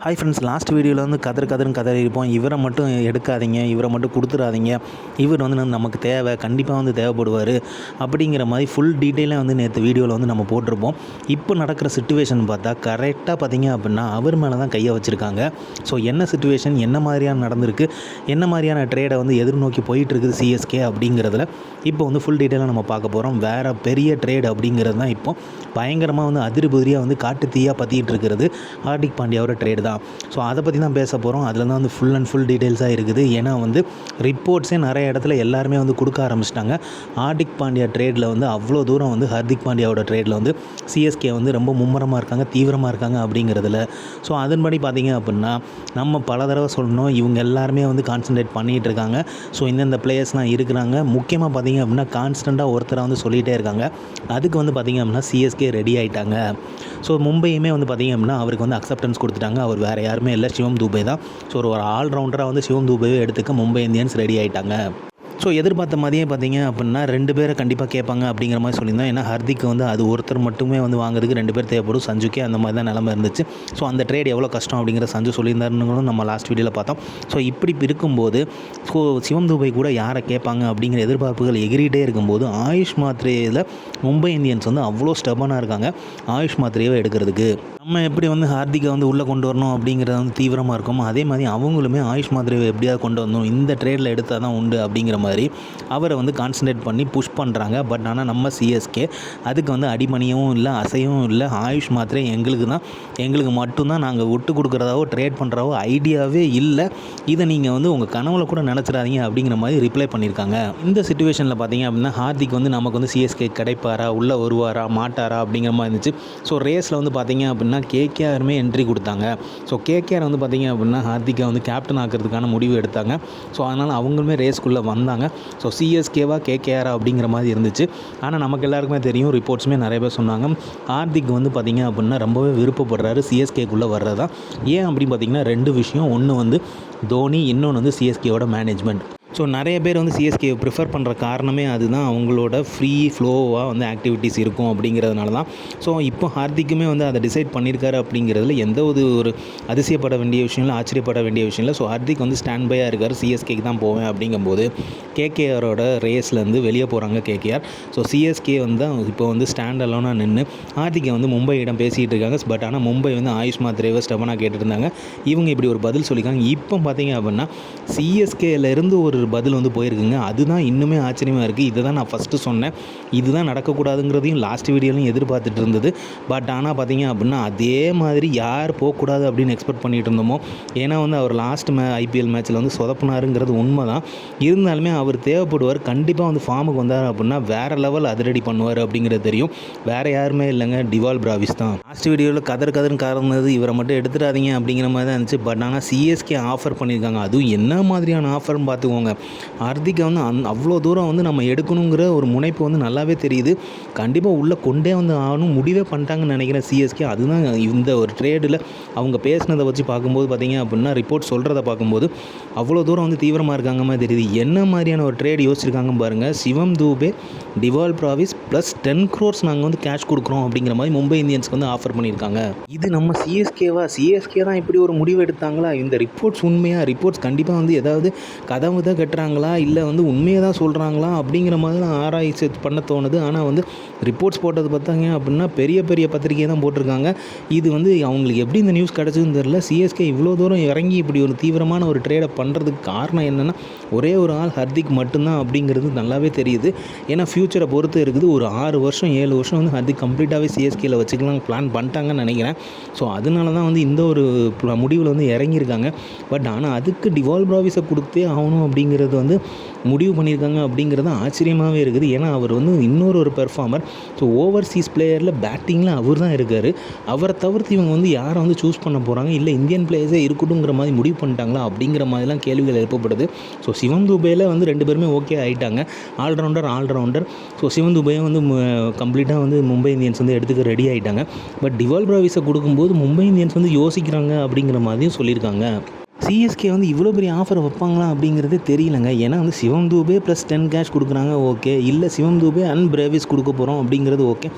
Hi friends, last வீடியோவில் வந்து கதறி இருப்போம். இவரை மட்டும் எடுக்காதீங்க, இவரை மட்டும் கொடுத்துடாதீங்க, இவர் வந்து நமக்கு தேவை, கண்டிப்பாக வந்து தேவைப்படுவார் அப்படிங்கிற மாதிரி ஃபுல் டீட்டெயிலாக வந்து நேற்று வீடியோவில் வந்து நம்ம போட்டிருப்போம். இப்போ நடக்கிற சிச்சுவேஷன் பார்த்தா கரெக்டாக பார்த்தீங்க அப்படின்னா அவர் மேலே தான் கையை வச்சுருக்காங்க. ஸோ என்ன சிச்சுவேஷன், என்ன மாதிரியான நடந்திருக்கு, என்ன மாதிரியான ட்ரேடை வந்து எதிர்நோக்கி போயிட்டுருக்குது சிஎஸ்கே அப்படிங்கிறதுல இப்போ வந்து ஃபுல் டீட்டெயிலாக நம்ம பார்க்க போகிறோம். வேறு பெரிய ட்ரேட் அப்படிங்கிறது தான் இப்போ பயங்கரமாக வந்து அதிரிபுதிரியாக வந்து காட்டு தீயாக பற்றிக்கிட்டு இருக்கிறது ஹார்திக் பாண்டியாவோட ட்ரேடு தான். ஸோ அதை பற்றி தான் பேச போகிறோம். அதில் தான் வந்து ஃபுல் அண்ட் ஃபுல் டீட்டெயில்ஸாக இருக்குது. ஏன்னா வந்து ரிப்போர்ட்ஸே நிறைய இடத்துல எல்லாருமே வந்து கொடுக்க ஆரம்பிச்சிட்டாங்க. ஹார்திக் பாண்டியா ட்ரேடில் வந்து அவ்வளோ தூரம் வந்து ஹார்திக் பாண்டியாவோட ட்ரேடில் வந்து சிஎஸ்கே வந்து ரொம்ப மும்முரமாக இருக்காங்க, தீவிரமாக இருக்காங்க அப்படிங்கிறதுல. ஸோ அதன்படி பார்த்திங்க அப்படின்னா நம்ம பல தடவை சொல்லணும், இவங்க எல்லாருமே வந்து கான்சன்ட்ரேட் பண்ணிகிட்டு இருக்காங்க. ஸோ இந்தந்த பிளேயர்ஸ்லாம் இருக்கிறாங்க. முக்கியமாக பார்த்திங்க அப்படின்னா கான்ஸ்டண்ட்டாக ஒருத்தரை வந்து சொல்லிகிட்டே இருக்காங்க. அதுக்கு வந்து பார்த்திங்க அப்படின்னா சிஎஸ்கே ரெடி ஆகிட்டாங்க. ஸோ மும்பையுமே வந்து பார்த்திங்க அப்படின்னா அவருக்கு வந்து அக்செப்டன்ஸ் கொடுத்துட்டாங்க. அவர் வேறு யாருமே இல்லை, சிவம் தூபே தான். ஸோ ஒரு ஆல்ரவுண்டராக வந்து சிவம் தூபேவை எடுத்துக்க மும்பை இந்தியன்ஸ் ரெடி ஆகிட்டாங்க. ஸோ எதிர்பார்த்த மாதிரியே பார்த்தீங்க அப்படின்னா 2 பேரை கண்டிப்பாக கேட்பாங்க அப்படிங்கிற மாதிரி சொல்லியிருந்தோம். ஏன்னா ஹர்திக் வந்து அது ஒருத்தர் மட்டுமே வந்து வாங்குறதுக்கு 2 பேர் தேவைப்படும். சஞ்சுக்கே அந்த மாதிரி தான் நிலமை இருந்துச்சு. ஸோ அந்த ட்ரேட் எவ்வளோ கஷ்டம் அப்படிங்கிற சஞ்சு சொல்லியிருந்தாருன்னு நம்ம லாஸ்ட் வீடியோவில் பார்த்தோம். ஸோ இப்படி இருக்கும்போது ஸோ சிவம் தூபை கூட யாரை கேட்பாங்க அப்படிங்கிற எதிர்பார்ப்புகள் எகிரிகிட்டே இருக்கும்போது ஆயுஷ் மாத்ரேயில் மும்பை இந்தியன்ஸ் வந்து அவ்வளோ ஸ்டெபனாக இருக்காங்க ஆயுஷ் மாத்ரேவை எடுக்கிறதுக்கு. நம்ம எப்படி வந்து ஹார்திக்கை வந்து உள்ளே கொண்டு வரணும் அப்படிங்கிறத வந்து தீவிரமாக இருக்கும், அதே மாதிரி அவங்களுமே ஆயுஷ் மாத்ரேவை எப்படியாவது கொண்டு வரணும், இந்த ட்ரேடில் எடுத்தால் தான் உண்டு அப்படிங்கிற மாதிரி அவரை வந்து கான்சன்ட்ரேட் பண்ணி புஷ் பண்ணுறாங்க. பட் ஆனால் நம்ம சிஎஸ்கே அதுக்கு வந்து அடிமணியவும் இல்லை, அசையவும் இல்லை. ஆயுஷ் மாத்ரே எங்களுக்கு மட்டும்தான், நாங்கள் விட்டு கொடுக்குறதாவோ ட்ரேட் பண்ணுறவோ ஐடியாவே இல்லை, இதை நீங்கள் வந்து உங்கள் கனவுல கூட நினச்சிடாதீங்க அப்படிங்கிற மாதிரி ரிப்ளை பண்ணியிருக்காங்க. இந்த சிச்சுவேஷனில் பார்த்தீங்க அப்படின்னா ஹார்திக் வந்து நமக்கு வந்து சிஎஸ்கே கிடைப்பாரா, உள்ளே வருவாரா மாட்டாரா அப்படிங்கிற மாதிரி இருந்துச்சு. ஸோ ரேஸில் வந்து பார்த்தீங்க அப்படின்னா கேகேஆருமே என்ட்ரி கொடுத்தாங்க. ஸோ கேகேஆர் வந்து பார்த்திங்க அப்படின்னா ஹார்திக்கை வந்து கேப்டன் ஆக்கிறதுக்கான முடிவு எடுத்தாங்க. ஸோ அதனால் அவங்களுமே ரேஸ்க்குள்ளே வந்தாங்க. ஸோ சிஎஸ்கேவா கேகேஆரா அப்படிங்கிற மாதிரி இருந்துச்சு. ஆனால் நமக்கு எல்லாருக்குமே தெரியும், ரிப்போர்ட்ஸுமே நிறைய பேர் சொன்னாங்க, ஹார்திக் வந்து பார்த்திங்க அப்படின்னா ரொம்பவே விருப்பப்படுறாரு சிஎஸ்கேக்குள்ளே வர்றதா. ஏன் அப்படின்னு பார்த்திங்கன்னா 2 விஷயம். ஒன்று வந்து தோனி, இன்னொன்று வந்து சிஎஸ்கேவோட மேனேஜ்மெண்ட். ஸோ நிறைய பேர் வந்து சிஎஸ்கேவை ப்ரிஃபர் பண்ணுற காரணமே அதுதான், அவங்களோட ஃப்ரீ ஃப்ளோவாக வந்து ஆக்டிவிட்டீஸ் இருக்கும் அப்படிங்கிறதுனால தான். ஸோ இப்போ ஹார்திக்குமே வந்து அதை டிசைட் பண்ணியிருக்காரு அப்படிங்கிறதுல எந்த ஒரு அதிசயப்பட வேண்டிய விஷயம் இல்லை, ஆச்சரியப்பட வேண்டிய விஷயம் இல்லை. ஸோ ஹார்திக் வந்து ஸ்டாண்ட் பையாக இருக்கார், சிஎஸ்கேக்கு தான் போவேன் அப்படிங்கும்போது கேகேஆரோட ரேஸ்லேருந்து வெளியே போகிறாங்க கேகேஆர். ஸோ சிஎஸ்கே வந்து இப்போ வந்து ஸ்டாண்ட் அலோனாக நின்று ஹார்திக்கை வந்து மும்பையிடம் பேசிகிட்டு இருக்காங்க. பட் ஆனால் மும்பை வந்து ஆயுஷ் மாத்ரேவை ஸ்டெபனாக கேட்டுருந்தாங்க. இவங்க இப்படி ஒரு பதில் சொல்லியிருக்காங்க. இப்போ பார்த்தீங்க அப்படின்னா சிஎஸ்கேலேருந்து ஒரு பதில் வந்து போயிருக்குங்க. அதுதான் இன்னுமே ஆச்சரியமாக இருக்குது. இதை தான் நான் ஃபஸ்ட்டு சொன்னேன், இதுதான் நடக்கக்கூடாதுங்கிறதையும் லாஸ்ட் வீடியோலையும் எதிர்பார்த்துட்டு இருந்தது. பட் ஆனால் பார்த்தீங்க அப்படின்னா அதே மாதிரி யார் போகக்கூடாது அப்படின்னு எக்ஸ்பெக்ட் பண்ணிகிட்டு இருந்தோமோ, ஏன்னா வந்து அவர் லாஸ்ட் ஐபிஎல் மேட்ச்சில் வந்து சொதப்புனாருங்கிறது உண்மை தான். இருந்தாலுமே அவர் தேவைப்படுவார், கண்டிப்பாக வந்து ஃபார்முக்கு வந்தார் அப்படின்னா வேறு லெவல் அதிரடி பண்ணுவார் அப்படிங்கிறது தெரியும். வேறு யாருமே இல்லைங்க, டிவால் பிராவிஸ் தான். லாஸ்ட் வீடியோவில் கதறுன்னு காரணது இவரை மட்டும் எடுத்துடாதீங்க அப்படிங்கிற மாதிரி தான் இருந்துச்சு. பட் ஆனால் சிஎஸ்கே ஆஃபர் பண்ணியிருக்காங்க. அதுவும் என்ன மாதிரியான ஆஃபர்னு பார்த்துக்கோங்க. ஹார்திக்கை வந்து அவ்வளோ தூரம் வந்து நம்ம எடுக்கணுங்கிற ஒரு முனைப்பு வந்து நல்லாவே தெரியுது. கண்டிப்பாக உள்ளே கொண்டே வந்து ஆகணும் முடிவே பண்ணிட்டாங்கன்னு நினைக்கிறேன் சிஎஸ்கே. அதுதான் இந்த ஒரு ட்ரேடில் அவங்க பேசினதை வச்சு பார்க்கும்போது பார்த்திங்க அப்படின்னா ரிப்போர்ட் சொல்கிறத பார்க்கும்போது அவ்வளோ தூரம் வந்து தீவிரமாக இருக்காங்க மாதிரி தெரியுது. என்ன மாதிரியான ஒரு ட்ரேட் யோசிச்சிருக்காங்க பாருங்கள். Shivam Dube, Dewald Brevis plus 10 crores நாங்கள் வந்து கேஷ் கொடுக்குறோம் அப்படிங்கிற மாதிரி மும்பை இந்தியன்ஸ்க்கு வந்து ஆஃபர் பண்ணியிருக்காங்க. இது நம்ம சிஎஸ்கேவா? சிஎஸ்கே தான் இப்படி ஒரு முடிவு எடுத்தாங்களா? இந்த ரிப்போர்ட்ஸ் உண்மையாக? ரிப்போர்ட்ஸ் கண்டிப்பாக வந்து ஏதாவது கதவு தான் கட்டுறாங்களா, இல்லை வந்து உண்மையை தான் சொல்கிறாங்களா அப்படிங்கிற மாதிரி தான் ஆராய்ச்சி பண்ண தோணுது. ஆனால் வந்து ரிப்போர்ட்ஸ் போட்டது பார்த்தாங்க அப்படின்னா பெரிய பெரிய பத்திரிகை தான் போட்டிருக்காங்க. இது வந்து அவங்களுக்கு எப்படி இந்த நியூஸ் கிடச்சதுன்னு தெரியல. சிஎஸ்கே இவ்வளோ தூரம் இறங்கி இப்படி ஒரு தீவிரமான ஒரு ட்ரேடை பண்ணுறதுக்கு காரணம் என்னென்னா ஒரே ஒரு ஆள் ஹர்திக் மட்டும்தான் அப்படிங்கிறது நல்லாவே தெரியுது. ஏன்னா ஃப்யூச்சரை பொறுத்து இருக்குது. ஒரு 6 வருஷம் 7 வருஷம் வந்து ஹர்திக் கம்ப்ளீட்டாகவே சிஎஸ்கேயில் வச்சுக்கலாம் பிளான் பண்ணிட்டாங்கன்னு நினைக்கிறேன். ஸோ அதனால தான் வந்து இந்த ஒரு முடிவில் வந்து இறங்கியிருக்காங்க. பட் ஆனால் அதுக்கு டிவால் பிராவிஸை கொடுத்தே ஆகணும் அப்படிங்கிறது வந்து முடிவு பண்ணியிருக்காங்க அப்படிங்கிறது ஆச்சரியமாகவே இருக்குது. ஏன்னா அவர் வந்து இன்னொரு பெர்ஃபார்மர். ஸோ ஓவர்சீஸ் பிளேயரில் பேட்டிங்கில் அவர் தான் இருக்கார். அவரை தவிர்த்து இவங்க வந்து யாரை வந்து சூஸ் பண்ண போகிறாங்க, இல்லை இந்தியன் பிளேயர்ஸே இருக்கட்டுங்கிற மாதிரி முடிவு பண்ணிட்டாங்களா அப்படிங்கிற மாதிரிலாம் கேள்விகள் எழுப்பப்படுது. ஸோ சிவம் துபேயில் வந்து 2 பேருமே ஓகே ஆகிட்டாங்க. ஆல்ரவுண்டர். ஸோ சிவம் துபையை வந்து கம்ப்ளீட்டாக வந்து மும்பை இந்தியன்ஸ் வந்து எடுத்துக்க ரெடி ஆகிட்டாங்க. பட் டிவால் பிராவிஸை கொடுக்கும்போது மும்பை இந்தியன்ஸ் வந்து யோசிக்கிறாங்க அப்படிங்கிற மாதிரியும் சொல்லியிருக்காங்க. சிஎஸ்கே வந்து இவ்வளோ பெரிய ஆஃபர் வைப்பாங்களா அப்படிங்கிறதே தெரியலங்க. ஏன்னா வந்து சிவம் தூபே ப்ளஸ் 10 கேஷ் கொடுக்குறாங்க ஓகே, இல்லை சிவம் தூபே அண்ட் பிரேவிஸ் கொடுக்க போகிறோம் அப்படிங்கிறது ஓகே.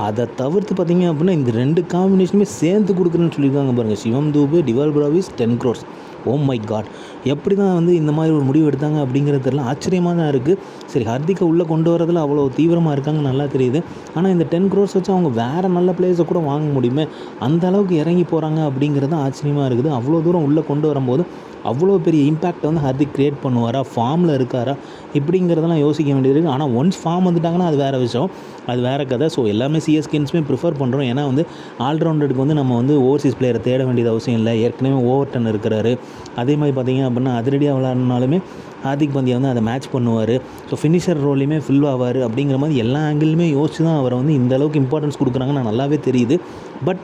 அதை தவிர்த்து பார்த்தீங்க அப்படின்னா இந்த 2 காம்பினேஷனுமே சேர்த்து கொடுக்குறேன்னு சொல்லியிருக்காங்க பாருங்கள். Shivam Dube, Dewald Brevis 10 crores. Oh my God, எப்படி தான் வந்து இந்த மாதிரி ஒரு முடிவு எடுத்தாங்க அப்படிங்கிறது தெரியல. ஆச்சரியமாக தான் இருக்குது. சரி, ஹர்திக்கை உள்ளே கொண்டு வரதில் அவ்வளோ தீவிரமாக இருக்காங்க, நல்லா தெரியுது. ஆனால் இந்த 10 crores வச்சு அவங்க வேறு நல்ல பிளேயர்ஸை கூட வாங்க முடியுமே, அந்த அளவுக்கு இறங்கி போகிறாங்க அப்படிங்கிறது ஆச்சரியமாக இருக்குது. அவ்வளோ தூரம் உள்ளே கொண்டு வரும்போது அவ்வளோ பெரிய இம்பேக்டை வந்து ஹர்திக் க்ரியேட் பண்ணுவாரா, ஃபார்மில் இருக்காரா இப்படிங்கிறதெல்லாம் யோசிக்க வேண்டியது இருக்குது. ஆனால் ஒன்ஸ் ஃபார்ம் வந்துட்டாங்கன்னா அது வேறு விஷயம், அது வேறு கதை. ஸோ எல்லாமே சிஎஸ்கேன்ஸுமே ப்ரிஃபர் பண்ணுறோம். ஏன்னா வந்து ஆல்ரவுண்டருக்கு வந்து நம்ம வந்து ஓவர்சீஸ் பிளேயரை தேட வேண்டியது அவசியம் இல்லை. ஏற்கனவே ஓவர்டன் இருக்கிறாரு. அதே மாதிரி பார்த்திங்க அப்படின்னா அதிரடியாக விளாட்னாலுமே ஹார்திக் பாண்டியா வந்து அதை மேட்ச் பண்ணுவார். ஸோ ஃபினிஷர் ரோலையுமே ஃபில் ஆவார். அப்படிங்கிற மாதிரி எல்லா ஆங்கிளுமே யோசிச்சு தான் அவரை வந்து இந்த அளவுக்கு இம்பார்ட்டன்ஸ் கொடுக்குறாங்கன்னு நல்லாவே தெரியுது. பட்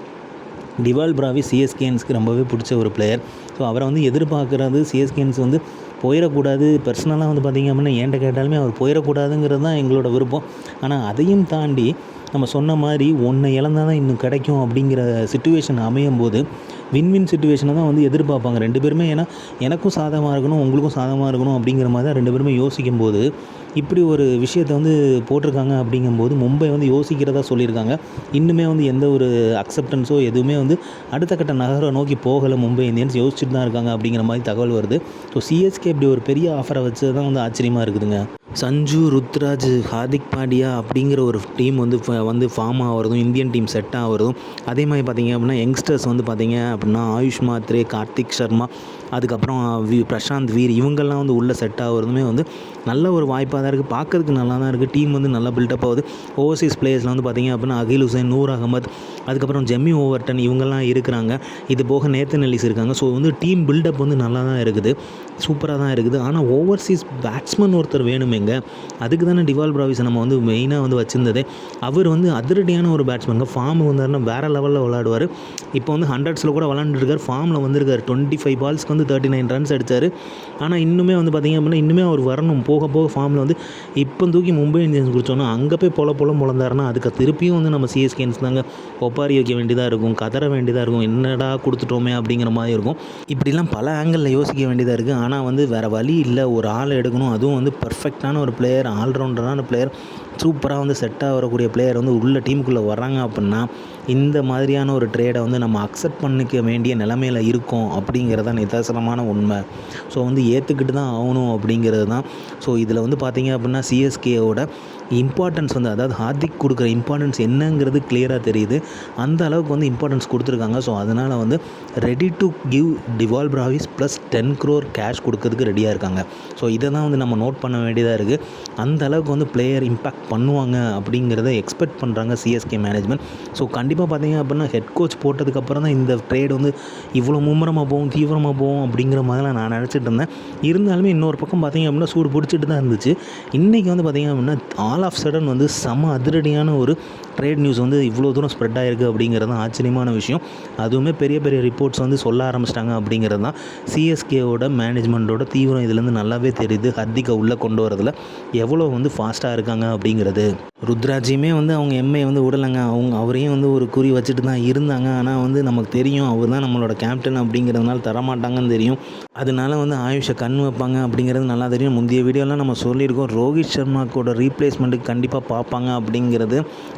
டிவால் பிராவிஸ் சிஎஸ்கேன்ஸ்க்கு ரொம்பவே பிடிச்ச ஒரு பிளேயர். ஸோ அவரை வந்து எதிர்பார்க்குறது சிஎஸ்கேன்ஸ் வந்து போயிடக்கூடாது. பர்சனலாக வந்து பார்த்திங்க அப்படின்னா என்கிட்ட கேட்டாலுமே அவர் போயிடக்கூடாதுங்கிறது தான் எங்களோட விருப்பம். ஆனால் அதையும் தாண்டி நம்ம சொன்ன மாதிரி ஒன்றை இழந்தால் தான் இன்னும் கிடைக்கும் அப்படிங்கிற சிச்சுவேஷன் அமையும் போது வின் சிச்சுவேஷனை தான் வந்து எதிர்பார்ப்பாங்க 2 பேருமே. ஏன்னா எனக்கும் சாதகமாக இருக்கணும், உங்களுக்கும் சாதகமாக இருக்கணும் அப்படிங்கிற மாதிரி தான் 2 பேருமே யோசிக்கும் போது இப்படி ஒரு விஷயத்தை வந்து போட்டிருக்காங்க. அப்படிங்கும்போது மும்பை வந்து யோசிக்கிறதா சொல்லியிருக்காங்க. இன்னுமே வந்து எந்த ஒரு அக்செப்டன்ஸோ எதுவுமே வந்து அடுத்த கட்ட நகரை நோக்கி போகலை. மும்பை இந்தியன்ஸ் யோசிச்சுட்டு தான் இருக்காங்க அப்படிங்கிற மாதிரி தகவல் வருது. ஸோ சிஎஸ்கே இப்படி ஒரு பெரிய ஆஃபரை வச்சது தான் வந்து ஆச்சரியமாக இருக்குதுங்க. சஞ்சு, ருத்ராஜ், ஹார்திக் பாண்டியா அப்படிங்கிற ஒரு டீம் வந்து ஃபார்ம் ஆகிறதும், இந்தியன் டீம் செட் ஆகிறதும், அதே மாதிரி பார்த்திங்க அப்படின்னா யங்ஸ்டர்ஸ் வந்து பார்த்திங்க அப்படின்னா ஆயுஷ் மாத்ரே, கார்த்திக் சர்மா, அதுக்கப்புறம் பிரசாந்த் வீர் இவங்கெல்லாம் வந்து உள்ளே செட் ஆகிறதுமே வந்து நல்ல ஒரு வாய்ப்பாக தான் இருக்குது. பார்க்கறதுக்கு நல்லா தான் இருக்குது. டீம் வந்து நல்லா பில்டப் ஆகுது. ஓவர்சீஸ் பிளேயர்ஸில் வந்து பார்த்திங்க அப்படின்னா அகில் ஹுசைன், நூர் அகமத், அதுக்கப்புறம் ஜெம்மி ஓவர்டன் இவங்கெல்லாம் இருக்கிறாங்க. இது போக நேத்தன் எல்லிஸ் இருக்காங்க. ஸோ வந்து டீம் பில்டப் வந்து நல்லா தான் இருக்குது, சூப்பராக தான் இருக்குது. ஆனால் ஓவர்சீஸ் பேட்ஸ்மேன் ஒருத்தர் வேணுமேங்க. அதுக்கு தானே டிவால் பிராவிஸை நம்ம வந்து மெயினாக வந்து வச்சுருந்ததே. அவர் வந்து அதிரடியான ஒரு பேட்ஸ்மேனுங்க. ஃபார்ம் வந்தாருன்னா வேறு லெவலில் விளையாடுவார். இப்போ வந்து 100s கூட விளாண்டுருக்கார். ஃபார்மில் வந்திருக்கார். 25 பால்ஸ்க்கு வந்து 39 ரன்ஸ் அடித்தார். ஆனால் இன்னுமே வந்து பார்த்திங்க அப்படின்னா இன்னுமே அவர் வரணும். போக போக ஃபார்மில் வந்து இப்போ தூக்கி மும்பை இந்தியன்ஸ் குடிச்சோன்னா அங்கே போய் பொல முளந்தாருன்னா அதுக்கு திருப்பியும் வந்து நம்ம சிஎஸ்கேன்ஸ் தாங்க ஒப்பாரி வைக்க வேண்டியதாக இருக்கும், கதற வேண்டியதாக இருக்கும், என்னடா கொடுத்துட்டோமே அப்படிங்கிற மாதிரி இருக்கும். இப்படிலாம் பல ஆங்கிளில் யோசிக்க வேண்டியதாக இருக்குது. ஆனால் வந்து வேறு வழி இல்லை, ஒரு ஆளை எடுக்கணும். அதுவும் வந்து பர்ஃபெக்டான ஒரு பிளேயர், ஆல்ரவுண்டரான பிளேயர், சூப்பராக வந்து செட்டாக வரக்கூடிய பிளேயர் வந்து உள்ள டீமுக்குள்ளே வர்றாங்க அப்படின்னா இந்த மாதிரியான ஒரு ட்ரேடை வந்து நம்ம அக்செப்ட் பண்ணிக்க வேண்டிய நிலைமையில் இருக்கோம் அப்படிங்கிறதான் நிதர்சனமான உண்மை. ஸோ வந்து ஏற்றுக்கிட்டு தான் ஆகணும் அப்படிங்கிறது தான். ஸோ இதில் வந்து பார்த்திங்க அப்படின்னா சிஎஸ்கேவோட இம்பார்ட்டன்ஸ் வந்து, அதாவது ஹார்திக் கொடுக்குற இம்பார்ட்டன்ஸ் என்னங்கிறது கிளியராக தெரியுது. அந்த அளவுக்கு வந்து இம்பார்ட்டன்ஸ் கொடுத்துருக்காங்க. ஸோ அதனால் வந்து ready to give டிவால் Brevis plus 10 crore cash கொடுக்கறதுக்கு ரெடியாக இருக்காங்க. ஸோ இதை தான் வந்து நம்ம நோட் பண்ண வேண்டியதாக இருக்குது. அந்த அளவுக்கு வந்து பிளேயர் இம்பேக்ட் பண்ணுவாங்க அப்படிங்கிறத எக்ஸ்பெக்ட் பண்ணுறாங்க சிஎஸ்கே மேனேஜ்மெண்ட். ஸோ கண்டிப்பாக பார்த்திங்க அப்படின்னா ஹெட் கோச் போட்டதுக்கப்புறம் தான் இந்த ட்ரேட் வந்து இவ்வளோ மும்முரமாக போகும், தீவிரமாக போகும் அப்படிங்கிற மாதிரிலாம் நான் நினச்சிட்டு இருந்தேன். இருந்தாலுமே இன்னொரு பக்கம் பார்த்திங்க அப்படின்னா சூடு பிடிச்சிட்டு தான் இருந்துச்சு. இன்றைக்கி வந்து பார்த்திங்க அப்படின்னா ஆல் ஆஃப் சடன் வந்து செம அதிரடியான ஒரு ட்ரேட் நியூஸ் வந்து இவ்வளோ தூரம் ஸ்ப்ரெட் ஆகிருக்கு அப்படிங்கிறது தான் ஆச்சரியமான விஷயம். அதுவுமே பெரிய பெரிய ரிப்போர்ட்ஸ் வந்து சொல்ல ஆரம்பிச்சிட்டாங்க அப்படிங்கிறது தான் சிஎஸ்கேவோட மேனேஜ்மெண்ட்டோட தீவிரம் இதுலேருந்து நல்லாவே தெரியுது. ஹர்திக்கை உள்ளே கொண்டு வரதில் எவ்வளோ வந்து ஃபாஸ்ட்டாக இருக்காங்க அப்படிங்கிறது. ருத்ராஜையுமே வந்து அவங்க எம்ஐ வந்து விடலைங்க. அவரையும் வந்து ஒரு குறி வச்சுட்டு தான் இருந்தாங்க. ஆனால் வந்து நமக்கு தெரியும் அவர் தான் நம்மளோட கேப்டன் அப்படிங்கிறதுனால தரமாட்டாங்கன்னு தெரியும். அதனால வந்து ஆயுஷை கண் வைப்பாங்க அப்படிங்கிறது நல்லா தெரியும். முந்தைய வீடியோலாம் நம்ம சொல்லியிருக்கோம் ரோஹித் சர்மாக்கோட ரீப்ளேஸ்மெண்ட்டுக்கு கண்டிப்பாக பார்ப்பாங்க அப்படிங்கிறது.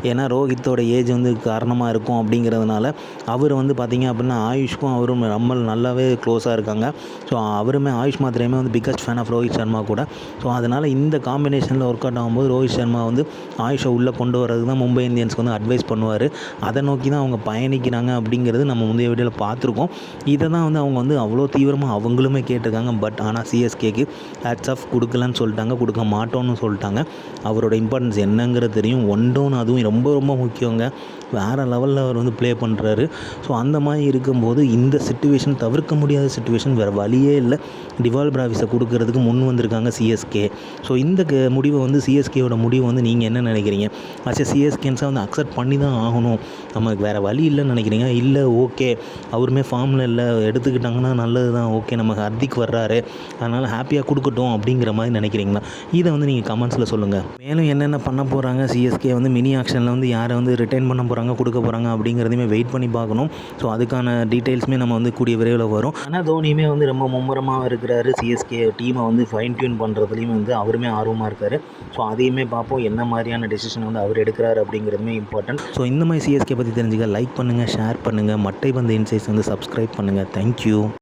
ஏன்னா ரோஹித்தோட ஏஜ் வந்து காரணமாக இருக்கும் அப்படிங்கிறதுனால அவர் வந்து பார்த்திங்க அப்படின்னா ஆயுஷ்க்கும் அவரும் ரொம்ப நல்லாவே க்ளோஸாக இருக்காங்க. ஸோ அவருமே ஆயுஷ் மாத்திரையுமே வந்து biggest fan of Rohit Sharma கூட. ஸோ அதனால் இந்த காம்பினேஷனில் ஒர்க் அவுட் ஆகும்போது ரோஹித் சர்மா வந்து ஆயுஷை உள்ளே கொண்டு வரதுக்கு தான் மும்பை இந்தியன்ஸ்க்கு வந்து அட்வைஸ் பண்ணுவார். அதை நோக்கி தான் அவங்க பயணிக்கிறாங்க அப்படிங்கிறது நம்ம முந்தைய வீடியோவில் பார்த்துருக்கோம். இதை தான் வந்து அவங்க வந்து அவ்வளோ தீவிரமாக அவங்களுமே கேட்டிருக்காங்க. பட் ஆனால் சிஎஸ்கேக்கு ஹேட்ஸ் ஆஃப் கொடுக்கலன்னு சொல்லிட்டாங்க, கொடுக்க மாட்டோன்னு சொல்லிட்டாங்க. அவரோட இம்பார்ட்டன்ஸ் என்னங்கிறது தெரியும். 1 down அதுவும் ரொம்ப ரொம்ப முக்கியங்க. வேறு லெவலில் அவர் வந்து ப்ளே பண்ணுறாரு. ஸோ அந்த மாதிரி இருக்கும்போது இந்த சிச்சுவேஷன் தவிர்க்க முடியாத சிச்சுவேஷன், வேறு வழியே இல்லை. டிவால் பிராவிஸை கொடுக்கறதுக்கு முன் வந்திருக்காங்க சிஎஸ்கே. ஸோ இந்த முடிவை வந்து சிஎஸ்கேவோட முடிவு வந்து நீங்கள் என்ன நினைக்கிறீங்க? சிஎஸ்கேன்ஸாக வந்து அக்செப்ட் பண்ணி தான் ஆகணும், நமக்கு வேறு வழி இல்லைன்னு நினைக்கிறீங்க? இல்லை ஓகே அவருமே ஃபார்மில் இல்லை, எடுத்துக்கிட்டாங்கன்னா நல்லது தான், ஓகே நமக்கு ஹர்திக் வர்றாரு அதனால் ஹாப்பியாக கொடுக்கட்டும் அப்படிங்கிற மாதிரி நினைக்கிறீங்களா? இதை வந்து நீங்கள் கமெண்ட்ஸில் சொல்லுங்கள். மேலும் மேலும் என்னென்ன பண்ண போகிறாங்க, சிஎஸ்கே வந்து மினி ஆக்ஷனில் வந்து யாரை வந்து ரிட்டைன் பண்ண போகிறாங்க, கொடுக்க போகிறாங்க அப்படிங்கிறதையுமே வெயிட் பண்ணி பார்க்கணும். ஸோ அதுக்கான டீட்டெயில்ஸுமே நம்ம வந்து கூடிய விரைவில் வரும். ஆனால் தோனியுமே வந்து ரொம்ப மும்முரமாக இருக்கிறாரு. சிஎஸ்கே டீமை வந்து ஃபைன் டியூன் பண்ணுறதுலையும் வந்து அவருமே ஆர்வமாக இருக்கார். ஸோ அதையுமே பார்ப்போம், என்ன மாதிரியான டெசிஷன் வந்து அவர் எடுக்கிறாரு அப்படிங்கிறதுமே இம்பார்ட்டன்ட். ஸோ இந்த மாதிரி சிஎஸ்கே பற்றி தெரிஞ்சுக்க லைக் பண்ணுங்கள், ஷேர் பண்ணுங்கள். மட்டை பந்து இன்சைட்ஸ் வந்து சப்ஸ்கிரைப் பண்ணுங்கள். தேங்க்யூ.